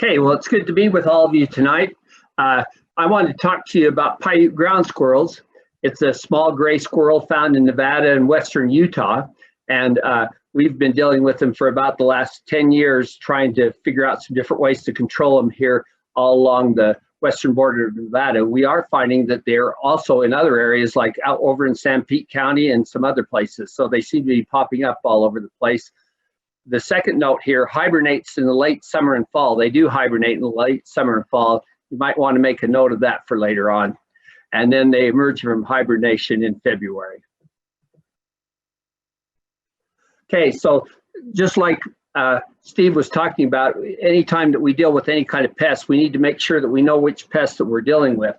Okay, well, it's good to be with all of you tonight. I wanted to talk to you about Paiute ground squirrels. It's a small gray squirrel found in Nevada and western Utah, and we've been dealing with them for about the last 10 years, trying to figure out some different ways to control them here all along the western border of Nevada. We are finding that they're also in other areas, like out over in San Pete County and some other places, so they seem to be popping up all over the place. The second note here, hibernates in the late summer and fall. They do hibernate in the late summer and fall. You might want to make a note of that for later on. And then they emerge from hibernation in February. Okay, so just like Steve was talking about, anytime that we deal with any kind of pest, we need to make sure that we know which pest that we're dealing with.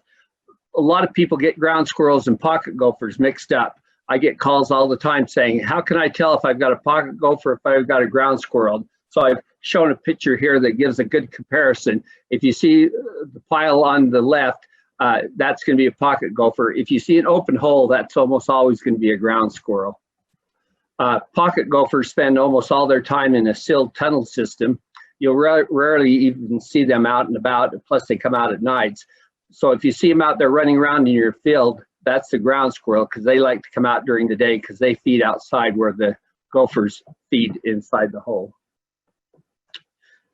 A lot of people get ground squirrels and pocket gophers mixed up. I get calls all the time saying, how can I tell if I've got a pocket gopher, if I've got a ground squirrel? So I've shown a picture here that gives a good comparison. If you see the pile on the left, that's going to be a pocket gopher. If you see an open hole, that's almost always going to be a ground squirrel. Pocket gophers spend almost all their time in a sealed tunnel system. You'll rarely even see them out and about, plus they come out at nights. So if you see them out there running around in your field, that's the ground squirrel, because they like to come out during the day because they feed outside where the gophers feed inside the hole.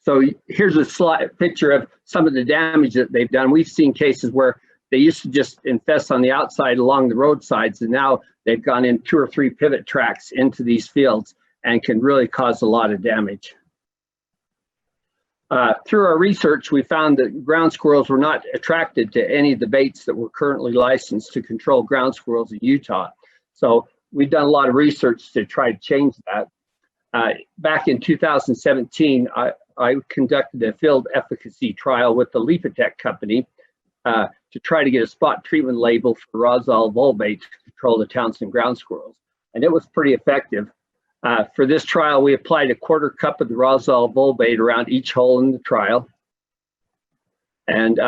So here's a picture of some of the damage that they've done. We've seen cases where they used to just infest on the outside along the roadsides, and now they've gone in 2 or 3 pivot tracks into these fields and can really cause a lot of damage. Through our research, we found that ground squirrels were not attracted to any of the baits that were currently licensed to control ground squirrels in Utah. So we've done a lot of research to try to change that. Back in 2017, I conducted a field efficacy trial with the Leapatech company to try to get a spot treatment label for Rosal volbait to control the Townsend ground squirrels. And it was pretty effective. For this trial, we applied a 1/4 cup of the Rosal volbait around each hole in the trial. And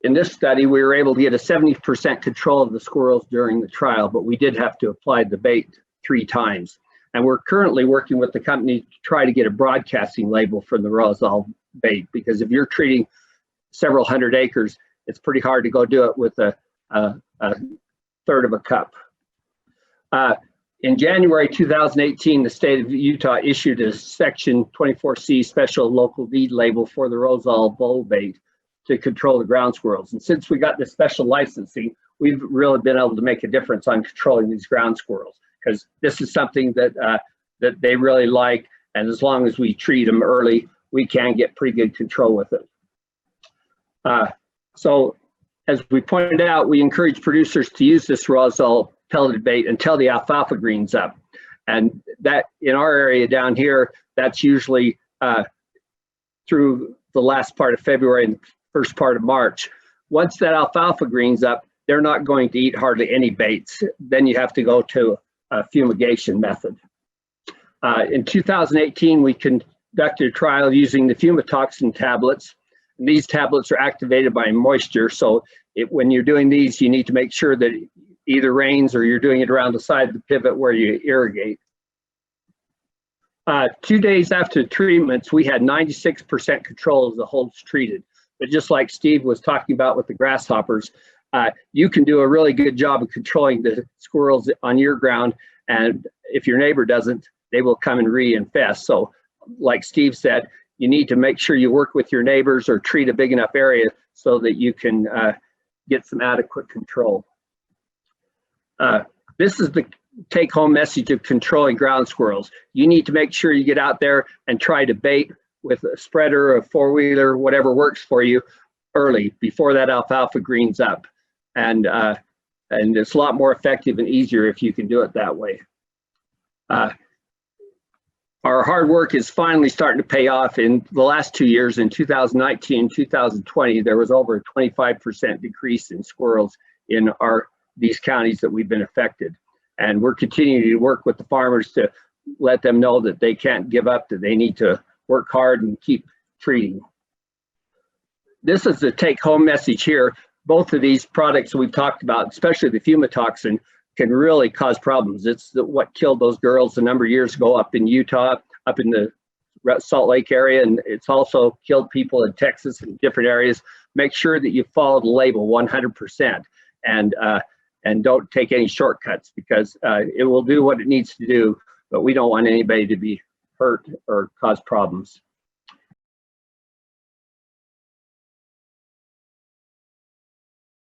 in this study, we were able to get a 70% control of the squirrels during the trial, but we did have to apply the bait 3 times. And we're currently working with the company to try to get a broadcasting label for the Rosal bait, because if you're treating several hundred acres, it's pretty hard to go do it with a 1/3 of a cup. In January 2018, the state of Utah issued a Section 24C special local need label for the Rosal volbait to control the ground squirrels. And since we got this special licensing, we've really been able to make a difference on controlling these ground squirrels, because this is something that that they really like, and as long as we treat them early, we can get pretty good control with it. So as we pointed out, we encourage producers to use this Rosal pelleted bait until the alfalfa green's up. And that, in our area down here, that's usually through the last part of February and the first part of March. Once that alfalfa green's up, they're not going to eat hardly any baits. Then you have to go to a fumigation method. In 2018, we conducted a trial using the fumitoxin tablets. And these tablets are activated by moisture, so when you're doing these, you need to make sure that it either rains or you're doing it around the side of the pivot where you irrigate. 2 days after the treatments, we had 96% control of the holes treated. But just like Steve was talking about with the grasshoppers, you can do a really good job of controlling the squirrels on your ground, and if your neighbor doesn't, they will come and reinfest. So like Steve said, you need to make sure you work with your neighbors or treat a big enough area so that you can get some adequate control. This is the take-home message of controlling ground squirrels. You need to make sure you get out there and try to bait with a spreader, a 4-wheeler, whatever works for you early, before that alfalfa green's up. And it's a lot more effective and easier if you can do it that way. Our hard work is finally starting to pay off. In the last 2 years, in 2019 and 2020, there was over a 25% decrease in squirrels in these counties that we've been affected. And we're continuing to work with the farmers to let them know that they can't give up, that they need to work hard and keep treating. This is the take-home message here. Both of these products we've talked about, especially the fumitoxin, can really cause problems. It's what killed those girls a number of years ago up in Utah, up in the Salt Lake area, and it's also killed people in Texas and different areas. Make sure that you follow the label 100%, and don't take any shortcuts, because it will do what it needs to do, but we don't want anybody to be hurt or cause problems.